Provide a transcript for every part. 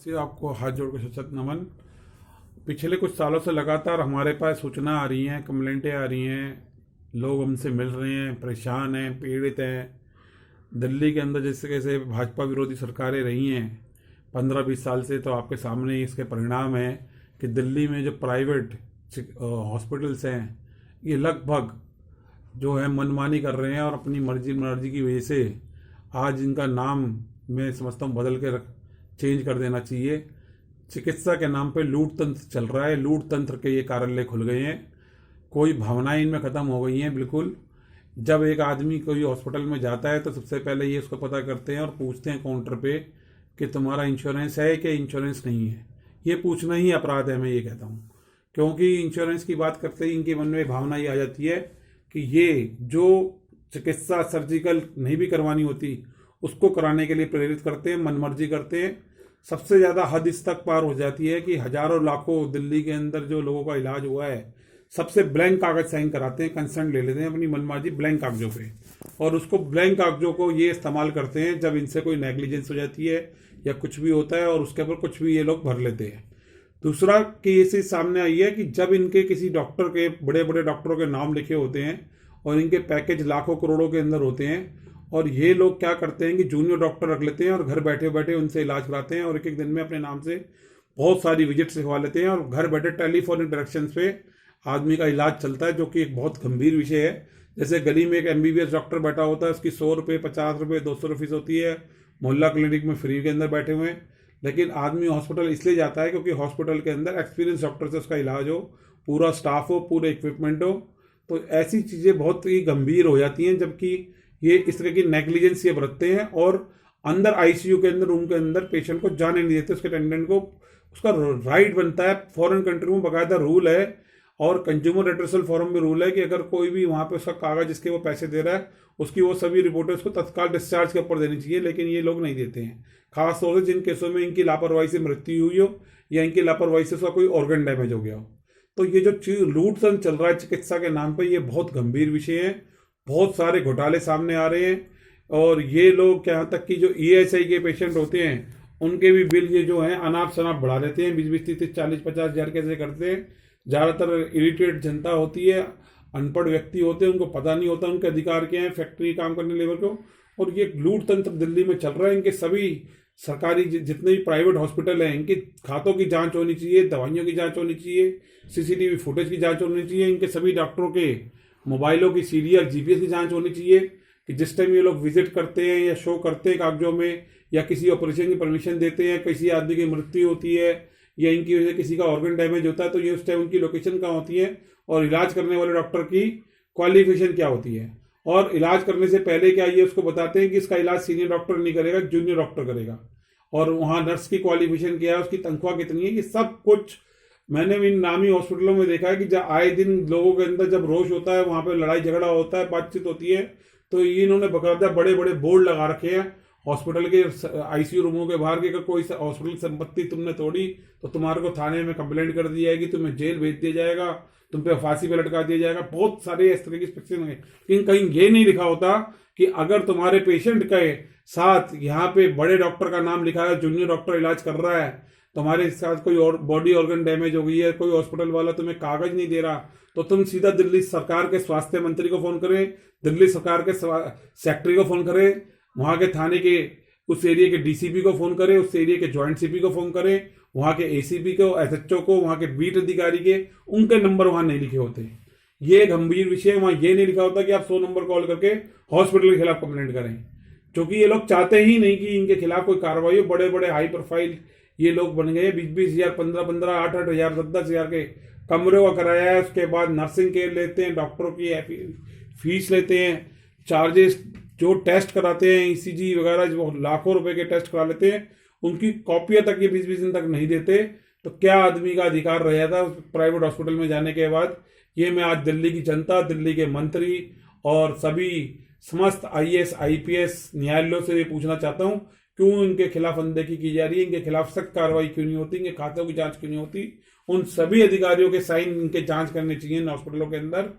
नमस्ते। आपको हाथ जोड़ के सशक्त नमन। पिछले कुछ सालों से लगातार हमारे पास सूचना आ रही हैं, कंप्लेंटें आ रही हैं, लोग हमसे मिल रहे हैं, परेशान हैं, पीड़ित हैं। दिल्ली के अंदर जैसे कैसे भाजपा विरोधी सरकारें रही हैं 15-20 साल से, तो आपके सामने ही इसके परिणाम हैं कि दिल्ली में जो प्राइवेट हॉस्पिटल्स हैं ये लगभग जो है मनमानी कर रहे हैं और अपनी मर्जी मर्जी की वजह से आज इनका नाम मैं समझता हूँ बदल के चेंज कर देना चाहिए। चिकित्सा के नाम पे लूट तंत्र चल रहा है, लूट तंत्र के ये कार्यालय खुल गए हैं, कोई भावनाएं इनमें ख़त्म हो गई हैं बिल्कुल। जब एक आदमी कोई हॉस्पिटल में जाता है तो सबसे पहले ये उसको पता करते हैं और पूछते हैं काउंटर पे कि तुम्हारा इंश्योरेंस है कि इंश्योरेंस नहीं है। ये पूछना ही अपराध है, मैं ये कहता हूँ, क्योंकि इंश्योरेंस की बात करते ही इनके मन में भावना ये आ जाती है कि ये जो चिकित्सा सर्जिकल नहीं भी करवानी होती उसको कराने के लिए प्रेरित करते हैं, मनमर्जी करते हैं। सबसे ज़्यादा हद इस तक पार हो जाती है कि हजारों लाखों दिल्ली के अंदर जो लोगों का इलाज हुआ है सबसे ब्लैंक कागज साइन कराते हैं, कंसर्न ले लेते हैं अपनी मनमर्जी ब्लैंक कागजों पे, और उसको ब्लैंक कागजों को ये इस्तेमाल करते हैं जब इनसे कोई नेग्लिजेंस हो जाती है या कुछ भी होता है, और उसके ऊपर कुछ भी ये लोग भर लेते हैं। दूसरा केस सामने आई है कि जब इनके किसी डॉक्टर के, बड़े बड़े डॉक्टरों के नाम लिखे होते हैं और इनके पैकेज लाखों करोड़ों के अंदर होते हैं, और ये लोग क्या करते हैं कि जूनियर डॉक्टर रख लेते हैं और घर बैठे बैठे उनसे इलाज कराते हैं और एक एक दिन में अपने नाम से बहुत सारी विजिट्स लिखवा लेते हैं और घर बैठे टेलीफोन इंटरेक्शन पे आदमी का इलाज चलता है, जो कि एक बहुत गंभीर विषय है। जैसे गली में एक MBBS डॉक्टर बैठा होता है, उसकी 100 रुपये, 50 रुपये, 200 रुपये फीस होती है, मोहल्ला क्लिनिक में फ्री के अंदर बैठे हुए हैं, लेकिन आदमी हॉस्पिटल इसलिए जाता है क्योंकि हॉस्पिटल के अंदर एक्सपीरियंस डॉक्टर से उसका इलाज हो, पूरा स्टाफ हो, पूरे इक्विपमेंट हो। तो ऐसी चीज़ें बहुत ही गंभीर हो जाती हैं, जबकि ये इस तरह की नेग्लिजेंस ये बरतते हैं और अंदर ICU के अंदर, रूम के अंदर पेशेंट को जाने नहीं देते, उसके अटेंडेंट को। उसका राइट बनता है, फॉरेन कंट्री में बाकायदा रूल है और कंज्यूमर रेड्रेसल फोरम में रूल है कि अगर कोई भी वहाँ पे उसका कागज जिसके वो पैसे दे रहा है उसकी वो सभी रिपोर्टें उसको तत्काल डिस्चार्ज के ऊपर देनी चाहिए, लेकिन ये लोग नहीं देते हैं। खासतौर से जिन केसों में इनकी लापरवाही से मृत्यु हुई हो या इनकी लापरवाही से उसका कोई ऑर्गन डैमेज हो गया हो। तो ये जो लूट सन चल रहा है चिकित्सा के नाम पर, ये बहुत गंभीर विषय है। बहुत सारे घोटाले सामने आ रहे हैं और ये लोग यहाँ तक कि जो ESI के पेशेंट होते हैं उनके भी बिल ये जो है अनाप शनाप बढ़ा देते हैं, 20-20, 30-30, 40-50 हज़ार कैसे करते हैं। ज़्यादातर इरिटेट जनता होती है, अनपढ़ व्यक्ति होते हैं, उनको पता नहीं होता उनके अधिकार क्या है, फैक्ट्री काम करने लेबर को। और ये लूट तंत्र दिल्ली में चल रहा है। इनके सभी सरकारी जितने भी प्राइवेट हॉस्पिटल हैं, इनके खातों की जांच होनी चाहिए, दवाइयों की जांच होनी चाहिए, CCTV फुटेज की जांच होनी चाहिए, इनके सभी डॉक्टरों के मोबाइलों की CDR GPS की जांच होनी चाहिए कि जिस टाइम ये लोग विजिट करते हैं या शो करते हैं कागजों में या किसी ऑपरेशन की परमिशन देते हैं, किसी आदमी की मृत्यु होती है या इनकी वजह से किसी का ऑर्गन डैमेज होता है, तो ये उस टाइम उनकी लोकेशन कहाँ होती है और इलाज करने वाले डॉक्टर की क्वालिफिकेशन क्या होती है, और इलाज करने से पहले क्या ये उसको बताते हैं कि इसका इलाज सीनियर डॉक्टर नहीं करेगा, जूनियर डॉक्टर करेगा, और वहाँ नर्स की क्वालिफिकेशन क्या है, उसकी तनख्वाह कितनी है, ये सब कुछ मैंने भी नामी हॉस्पिटलों में देखा है कि जब आए दिन लोगों के अंदर जब रोष होता है, वहाँ पे लड़ाई झगड़ा होता है, बातचीत होती है, तो ये इन्होंने बकायदा बड़े बड़े बोर्ड लगा रखे हैं हॉस्पिटल के ICU रूमों के बाहर कि अगर कोई हॉस्पिटल संपत्ति तुमने तोड़ी तो तुम्हारे को थाने में कंप्लेंट कर दी जाएगी, तुम्हें जेल भेज दिया जाएगा, तुम पे फांसी पे लटका दिया जाएगा। बहुत सारे इस तरह की स्पेक्शन है, लेकिन कहीं ये नहीं लिखा होता कि अगर तुम्हारे पेशेंट के साथ यहाँ पे बड़े डॉक्टर का नाम लिखा है, जूनियर डॉक्टर इलाज कर रहा है, तुम्हारे साथ कोई और बॉडी ऑर्गन डैमेज हो गई है, कोई हॉस्पिटल वाला तुम्हें कागज नहीं दे रहा, तो तुम सीधा दिल्ली सरकार के स्वास्थ्य मंत्री को फोन करें, दिल्ली सरकार के सेक्रेटरी को फोन करें, वहाँ के थाने के उस एरिया के DCP को फोन करें, उस एरिया के ज्वाइंट CP को फोन करें, वहाँ के ACP को, SHO को, वहाँ के बीट अधिकारी के, उनके नंबर वहाँ नहीं लिखे होते। ये गंभीर विषय है। वहाँ ये नहीं लिखा होता कि आप 100 नंबर कॉल करके हॉस्पिटल के खिलाफ कंप्लेंट करें, क्योंकि ये लोग चाहते ही नहीं कि इनके खिलाफ कोई कार्रवाई हो। बड़े बड़े हाई प्रोफाइल ये लोग बन गए, 20-20 हज़ार, 15-15, 8-8 हज़ार, 10-10 हज़ार के कमरों का कराया है। उसके बाद नर्सिंग केयर लेते हैं, डॉक्टरों की फीस लेते हैं, चार्जेस, जो टेस्ट कराते हैं ECG वगैरह, जो लाखों रुपए के टेस्ट करा लेते हैं, उनकी कॉपियां तक ये 20-20 दिन तक नहीं देते। तो क्या आदमी का अधिकार रह जाता है प्राइवेट हॉस्पिटल में जाने के बाद? ये मैं आज दिल्ली की जनता, दिल्ली के मंत्री और सभी समस्त IAS IPS न्यायालयों से ये पूछना चाहता हूँ, क्यों इनके खिलाफ अनदेखी की जा रही है, इनके खिलाफ सख्त कार्रवाई क्यों नहीं होती, इनके खातों की जांच क्यों नहीं होती? उन सभी अधिकारियों के साइन इनके जांच करने चाहिए इन हॉस्पिटलों के अंदर।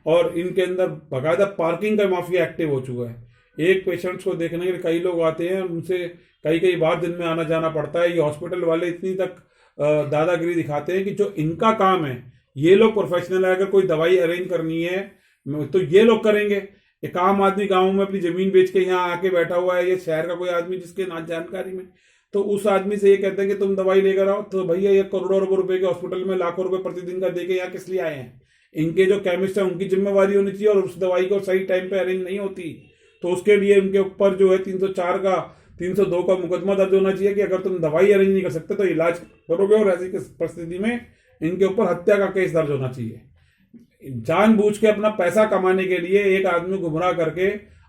और इनके अंदर बाकायदा पार्किंग का माफिया एक्टिव हो चुका है। एक पेशेंट्स को देखने के लिए कई लोग आते हैं, उनसे कई कई बार दिन में आना जाना पड़ता है। ये हॉस्पिटल वाले इतनी तक दादागिरी दिखाते हैं कि जो इनका काम है, ये लोग प्रोफेशनल है, अगर कोई दवाई अरेंज करनी है तो ये लोग करेंगे। एक आम आदमी गाँव में अपनी जमीन बेच के यहाँ आके बैठा हुआ है, ये शहर का कोई आदमी जिसके ना जानकारी में, तो उस आदमी से ये कहते हैं कि तुम दवाई लेकर आओ, तो भैया ये करोड़ों रुपए के हॉस्पिटल में लाखों रुपए प्रतिदिन का देके यहाँ किस लिए आए हैं? इनके जो केमिस्ट है उनकी जिम्मेवारी होनी चाहिए, और उस दवाई को सही टाइम पे अरेंज नहीं होती तो उसके लिए उनके ऊपर जो है 304 का 302 का मुकदमा दर्ज होना चाहिए कि अगर तुम दवाई अरेंज नहीं कर सकते तो इलाज करोगे, और ऐसी परिस्थिति में इनके ऊपर हत्या का केस दर्ज होना चाहिए। जानबूझ के अपना पैसा कमाने के लिए एक आदमी गुमराह करके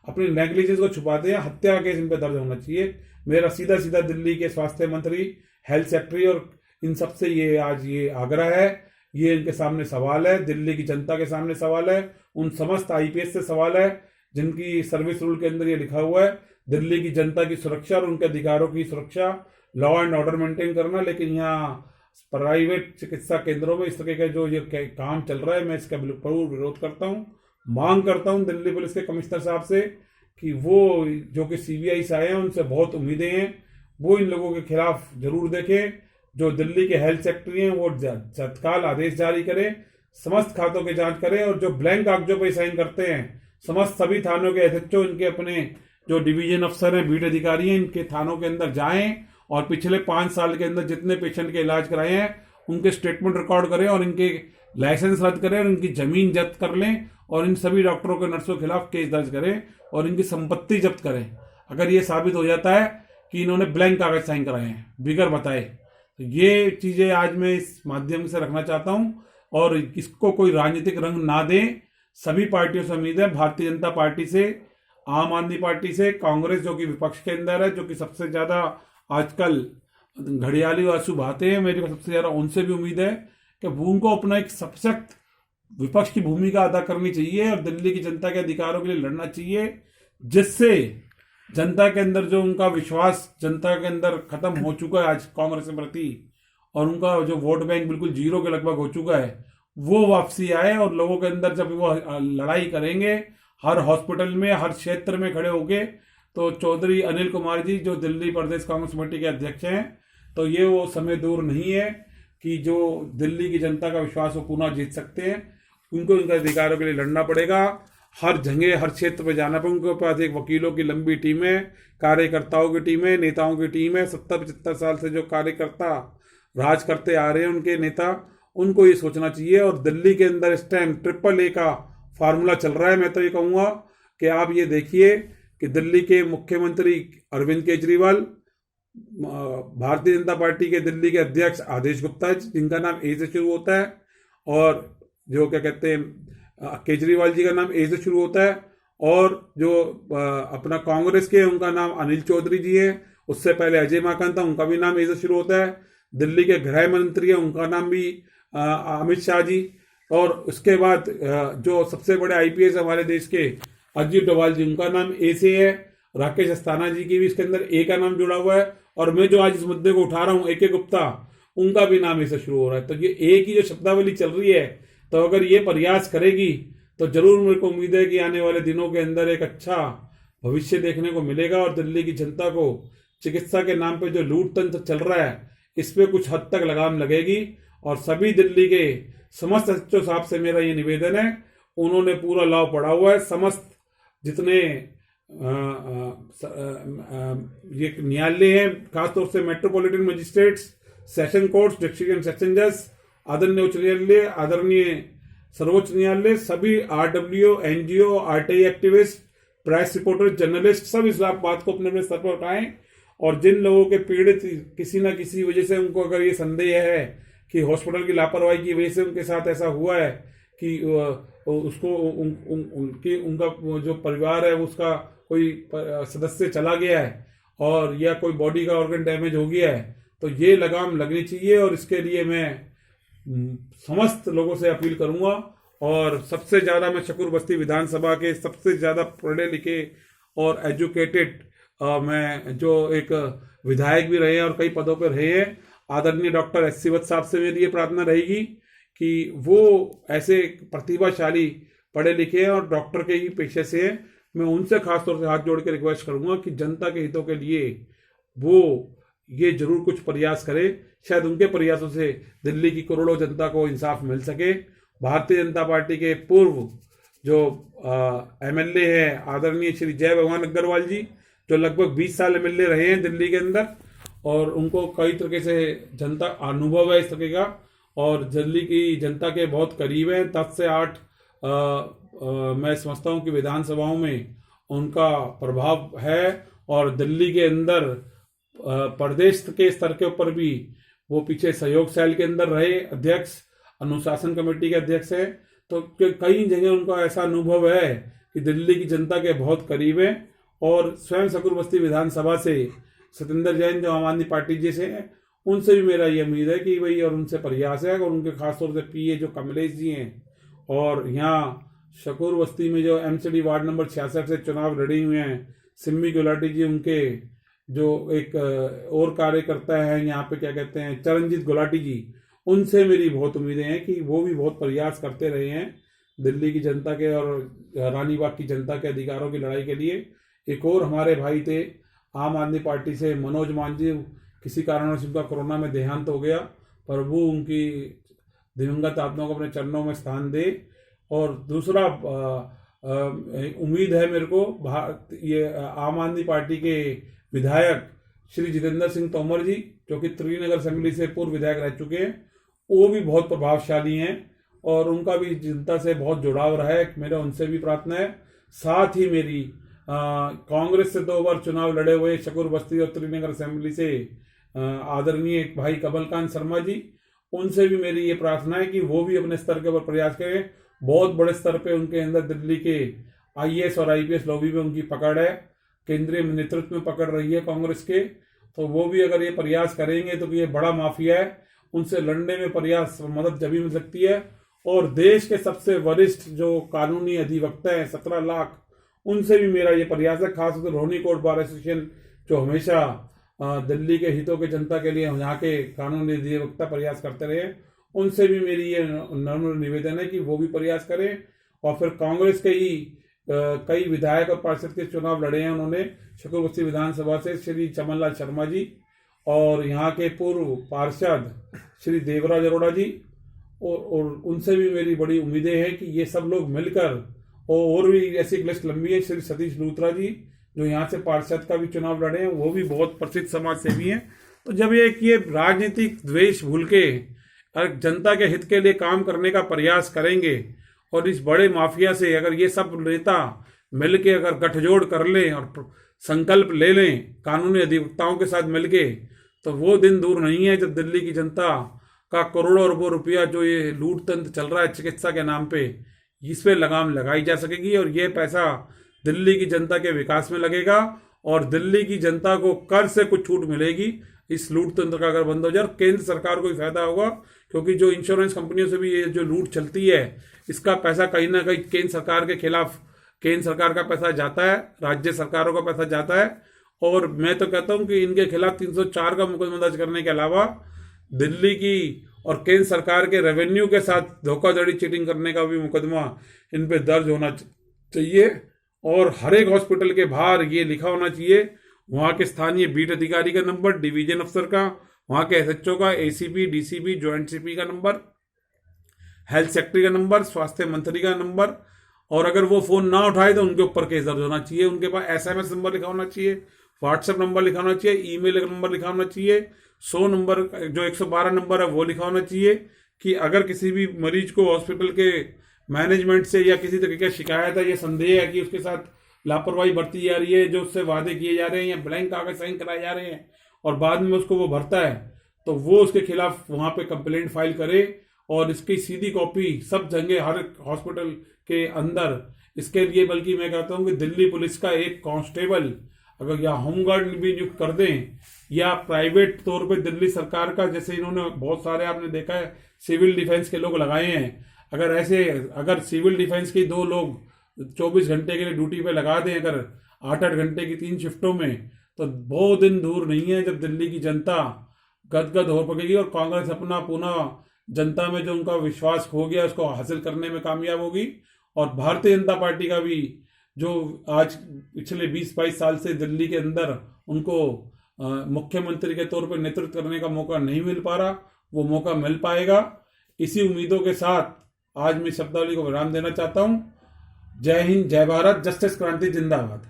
अपनी नेग्लिजेंस को छुपाते हैं, हत्या का केस इन पर दर्ज होना चाहिए। मेरा सीधा सीधा दिल्ली के स्वास्थ्य मंत्री, हेल्थ सेक्रेटरी और इन सबसे ये आज ये आग्रह है, ये इनके सामने सवाल है, दिल्ली की जनता के सामने सवाल है, उन समस्त आईपीएस से सवाल है जिनकी सर्विस रूल के अंदर ये लिखा हुआ है दिल्ली की जनता की सुरक्षा और उनके अधिकारों की सुरक्षा, लॉ एंड ऑर्डर मेंटेन करना। लेकिन यहाँ प्राइवेट चिकित्सा केंद्रों में इस तरह का जो ये काम चल रहा है, मैं इसका बिल्कुल विरोध करता हूँ। मांग करता हूँ दिल्ली पुलिस के कमिश्नर साहब से कि वो जो कि सीबीआई से आए हैं, उनसे बहुत उम्मीदें हैं, वो इन लोगों के खिलाफ जरूर देखें। जो दिल्ली के हेल्थ सेक्रेटरी हैं वो तत्काल आदेश जारी करें, समस्त खातों की जांच करें, और जो ब्लैंक कागजों पर साइन करते हैं समस्त सभी थानों के एसएचओ, इनके अपने जो डिवीजन अफसर हैं, बीट अधिकारी हैं, इनके थानों के अंदर जाएं और पिछले 5 साल के अंदर जितने पेशेंट के इलाज कराए हैं उनके स्टेटमेंट रिकॉर्ड करें और इनके लाइसेंस रद्द करें और इनकी जमीन जब्त कर लें, और इन सभी डॉक्टरों के नर्सों के खिलाफ केस दर्ज करें और इनकी संपत्ति जब्त करें। अगर ये साबित हो जाता है कि इन्होंने ब्लैंक कागज साइन कराए हैं बिगर बताए, तो ये चीजें आज मैं इस माध्यम से रखना चाहता हूं, और इसको कोई राजनीतिक रंग ना दें। सभी पार्टियों से उम्मीद है, भारतीय जनता पार्टी से, आम आदमी पार्टी से, कांग्रेस जो कि विपक्ष के अंदर है, जो कि सबसे ज्यादा आजकल घड़ियाली आंसू बहाते हैं, मेरी सबसे ज्यादा उनसे भी उम्मीद है कि उनको अपना एक सशक्त विपक्ष की भूमिका अदा करनी चाहिए और दिल्ली की जनता के अधिकारों के लिए लड़ना चाहिए, जिससे जनता के अंदर जो उनका विश्वास जनता के अंदर खत्म हो चुका है आज कांग्रेस के प्रति, और उनका जो वोट बैंक बिल्कुल जीरो के लगभग हो चुका है, वो वापसी आए। और लोगों के अंदर जब वो लड़ाई करेंगे हर हॉस्पिटल में, हर क्षेत्र में खड़े होके, तो चौधरी अनिल कुमार जी जो दिल्ली प्रदेश कांग्रेस कमेटी के अध्यक्ष हैं, तो ये वो समय दूर नहीं है कि जो दिल्ली की जनता का विश्वास वो पुनः जीत सकते हैं। उनको उनके अधिकारों के लिए लड़ना पड़ेगा, हर जगह हर क्षेत्र पे जाना पड़ेगा। उनके पास एक वकीलों की लंबी टीम है, कार्यकर्ताओं की टीम है, नेताओं की टीम है। 70-75 साल से जो कार्यकर्ता राज करते आ रहे हैं, उनके नेता, उनको ये सोचना चाहिए। और दिल्ली के अंदर इस टाइम AAA का फार्मूला चल रहा है। मैं तो ये कहूँगा कि आप ये देखिए कि दिल्ली के मुख्यमंत्री अरविंद केजरीवाल, भारतीय जनता पार्टी के दिल्ली के अध्यक्ष आदेश गुप्ता, जिनका नाम ए से शुरू होता है, और जो क्या कहते हैं केजरीवाल जी का नाम ए से शुरू होता है, और जो अपना कांग्रेस के उनका नाम अनिल चौधरी जी है, उससे पहले अजय माकन था, उनका भी नाम ए से शुरू होता है। दिल्ली के गृह मंत्री है, उनका नाम भी अमित शाह जी, और उसके बाद जो सबसे बड़े आईपीएस हमारे देश के अजीत डोभाल जी, उनका नाम ए से है। राकेश अस्थाना जी की भी इसके अंदर ए का नाम जुड़ा हुआ है, और मैं जो आज इस मुद्दे को उठा रहा हूँ AK गुप्ता, उनका भी नाम ए से शुरू हो रहा है। तो ये ए की जो शब्दावली चल रही है, तो अगर ये प्रयास करेगी तो जरूर मेरे को उम्मीद है कि आने वाले दिनों के अंदर एक अच्छा भविष्य देखने को मिलेगा, और दिल्ली की जनता को चिकित्सा के नाम पे जो लूट तंत्र चल रहा है, इस पे कुछ हद तक लगाम लगेगी। और सभी दिल्ली के समस्त एसएचओ साहब से मेरा ये निवेदन है, उन्होंने पूरा लॉ पढ़ा हुआ है, समस्त जितने ये न्यायालय है, खासतौर से metropolitan magistrates, session courts, district and session जज, आदरणीय उच्च न्यायालय, आदरणीय सर्वोच्च न्यायालय, सभी RWO, NGO, RTI activist, press reporter, journalist, सब इस बात को अपने अपने स्तर पर उठाएं। और जिन लोगों के पीड़ित किसी ना किसी वजह से, उनको अगर ये संदेह है कि हॉस्पिटल की लापरवाही की वजह से उनके साथ ऐसा हुआ है कि उसको उनका जो परिवार है उसका कोई सदस्य चला गया है, और या कोई बॉडी का ऑर्गन डैमेज हो गया है, तो ये लगाम लगनी चाहिए। और इसके लिए मैं समस्त लोगों से अपील करूंगा, और सबसे ज्यादा मैं शकूर बस्ती विधानसभा के सबसे ज्यादा पढ़े लिखे और एजुकेटेड मैं जो एक विधायक भी रहे हैं और कई पदों पर रहे हैं, आदरणीय डॉक्टर SC वत्स साहब से मेरी ये प्रार्थना रहेगी कि वो ऐसे प्रतिभाशाली पढ़े लिखे हैं और डॉक्टर के ही पेशे से हैं। मैं उनसे खासतौर से हाथ जोड़ के रिक्वेस्ट करूंगा कि जनता के हितों के लिए वो ये जरूर कुछ प्रयास करे, शायद उनके प्रयासों से दिल्ली की करोड़ों जनता को इंसाफ मिल सके। भारतीय जनता पार्टी के पूर्व जो एमएलए हैं आदरणीय श्री जय भगवान अग्रवाल जी, जो लगभग 20 साल एमएलए रहे हैं दिल्ली के अंदर, और उनको कई तरीके से जनता अनुभव है इस तरह का, और दिल्ली की जनता के बहुत करीब हैं। 10 से 8 मैं समझता हूँ कि विधानसभाओं में उनका प्रभाव है, और दिल्ली के अंदर प्रदेश के स्तर के ऊपर भी वो पीछे सहयोग सेल के अंदर रहे अध्यक्ष, अनुशासन कमेटी के अध्यक्ष हैं। तो कई जगह उनका ऐसा अनुभव है कि दिल्ली की जनता के बहुत करीब है। और स्वयं शकूर बस्ती विधानसभा से सत्येंद्र जैन जो आम आदमी पार्टी जी से हैं, उनसे भी मेरा ये उम्मीद है कि भाई, और उनसे प्रयास है, और उनके खासतौर से पीए जो कमलेश जी हैं, और यहाँ शकूर बस्ती में जो एमसीडी वार्ड नंबर 66 से चुनाव लड़े हुए हैं सिम्मी गुलाटी जी, उनके जो एक और कार्यकर्ता है यहाँ पे, क्या कहते हैं, चरणजीत गुलाटी जी, उनसे मेरी बहुत उम्मीदें हैं कि वो भी बहुत प्रयास करते रहे हैं दिल्ली की जनता के और रानीबाग की जनता के अधिकारों की लड़ाई के लिए। एक और हमारे भाई थे आम आदमी पार्टी से मनोज मांझी, किसी कारणवश उनका कोरोना में देहांत हो गया, प्रभु उनकी दिवंगत आत्मा को अपने चरणों में स्थान दे। और दूसरा उम्मीद है मेरे को, ये आम आदमी पार्टी के विधायक श्री जितेंद्र सिंह तोमर जी, जो कि त्रिनगर असेंबली से पूर्व विधायक रह चुके हैं, वो भी बहुत प्रभावशाली हैं और उनका भी जनता से बहुत जुड़ाव रहा है, मेरा उनसे भी प्रार्थना है। साथ ही मेरी कांग्रेस से 2 बार चुनाव लड़े हुए शकूर बस्ती और त्रिनगर असेंबली से आदरणीय भाई कमलकांत शर्मा जी, उनसे भी मेरी ये प्रार्थना है कि वो भी अपने स्तर के ऊपर प्रयास करें। बहुत बड़े स्तर पे उनके अंदर दिल्ली के आईएएस और आईपीएस लॉबी में उनकी पकड़ है, केंद्रीय नेतृत्व में पकड़ रही है कांग्रेस के, तो वो भी अगर ये प्रयास करेंगे तो ये बड़ा माफिया है, उनसे लड़ने में प्रयास मदद जब भी मिल सकती है। और देश के सबसे वरिष्ठ जो कानूनी अधिवक्ता हैं 17 लाख, उनसे भी मेरा ये प्रयास है, खासतौर से रोहिणी कोर्ट बार एसोसिएशन जो हमेशा दिल्ली के हितों के जनता के लिए यहाँ के कानूनी अधिवक्ता प्रयास करते रहे, उनसे भी मेरी ये नम्र निवेदन है कि वो भी प्रयास करें। और फिर कांग्रेस के ही कई विधायक और पार्षद के चुनाव लड़े हैं उन्होंने शकूर बस्ती विधानसभा से, श्री चमनलाल शर्मा जी, और यहाँ के पूर्व पार्षद श्री देवराज अरोड़ा जी, और उनसे भी मेरी बड़ी उम्मीदें हैं कि ये सब लोग मिलकर, और भी ऐसी लिस्ट लंबी है, श्री सतीश लूथरा जी जो यहाँ से पार्षद का भी चुनाव लड़े हैं, वो भी बहुत प्रसिद्ध समाज सेवी हैं। तो जब ये राजनीतिक द्वेष भूल के जनता के हित के लिए काम करने का प्रयास करेंगे, और इस बड़े माफिया से अगर ये सब नेता मिलके अगर गठजोड़ कर लें और संकल्प ले लें कानूनी अधिवक्ताओं के साथ मिलके, तो वो दिन दूर नहीं है जब दिल्ली की जनता का करोड़ों अरबों रुपया जो ये लूट तंत्र चल रहा है चिकित्सा के नाम पे, इस पे लगाम लगाई जा सकेगी, और ये पैसा दिल्ली की जनता के विकास में लगेगा, और दिल्ली की जनता को कर से कुछ छूट मिलेगी इस लूट तंत्र का अगर बंद हो जाए। और केंद्र सरकार को भी फायदा होगा, क्योंकि जो इंश्योरेंस कंपनियों से भी ये जो लूट चलती है, इसका पैसा कहीं ना कहीं केंद्र सरकार के खिलाफ, केंद्र सरकार का पैसा जाता है, राज्य सरकारों का पैसा जाता है। और मैं तो कहता हूं कि इनके खिलाफ 304 का मुकदमा दर्ज करने के अलावा दिल्ली की और केंद्र सरकार के रेवेन्यू के साथ धोखाधड़ी चीटिंग करने का भी मुकदमा इन पे दर्ज होना चाहिए। और हर एक हॉस्पिटल के बाहर ये लिखा होना चाहिए, वहाँ के स्थानीय बीट अधिकारी का नंबर, डिवीजन अफसर का, वहाँ के एसएचओ का, एसीपी, डीसीपी, ज्वाइंट सीपी का नंबर, हेल्थ सेक्रेटरी का नंबर, स्वास्थ्य मंत्री का नंबर, और अगर वो फोन ना उठाए तो उनके ऊपर केस दर्ज होना चाहिए। उनके पास एसएमएस नंबर लिखा होना चाहिए, व्हाट्सएप नंबर लिखा होना चाहिए, ईमेल नंबर लिखा होना चाहिए, 100 नंबर जो 112 नंबर है वो लिखा होना चाहिए, कि अगर किसी भी मरीज को हॉस्पिटल के मैनेजमेंट से या किसी तरीके की शिकायत है या संदेह है कि उसके साथ लापरवाही बरती जा रही है, जो उससे वादे किए जा रहे हैं या ब्लैंक कागज साइन कराए जा रहे हैं और बाद में उसको वो भरता है, तो वो उसके खिलाफ वहां पे कंप्लेंट फाइल करे, और इसकी सीधी कॉपी सब जगह हर हॉस्पिटल के अंदर, इसके लिए बल्कि मैं कहता हूँ कि दिल्ली पुलिस का एक कांस्टेबल अगर या होमगार्ड भी नियुक्त कर दें, या प्राइवेट तौर पे दिल्ली सरकार का, जैसे इन्होंने बहुत सारे आपने देखा है सिविल डिफेंस के लोग लगाए हैं, अगर सिविल डिफेंस के 2 लोग 24 घंटे के लिए ड्यूटी पे लगा दें, अगर 8-8 घंटे की 3 शिफ्टों में, तो बहुत दिन दूर नहीं है जब दिल्ली की जनता गदगद हो पड़ेगी और कांग्रेस अपना पुनः जनता में जो उनका विश्वास खो गया उसको हासिल करने में कामयाब होगी। और भारतीय जनता पार्टी का भी जो आज पिछले 20-22 साल से दिल्ली के अंदर उनको मुख्यमंत्री के तौर पर नेतृत्व करने का मौका नहीं मिल पा रहा, वो मौका मिल पाएगा। इसी उम्मीदों के साथ आज मैं शब्दावली को विराम देना चाहता हूँ। जय हिंद, जय भारत, जस्टिस क्रांति जिंदाबाद।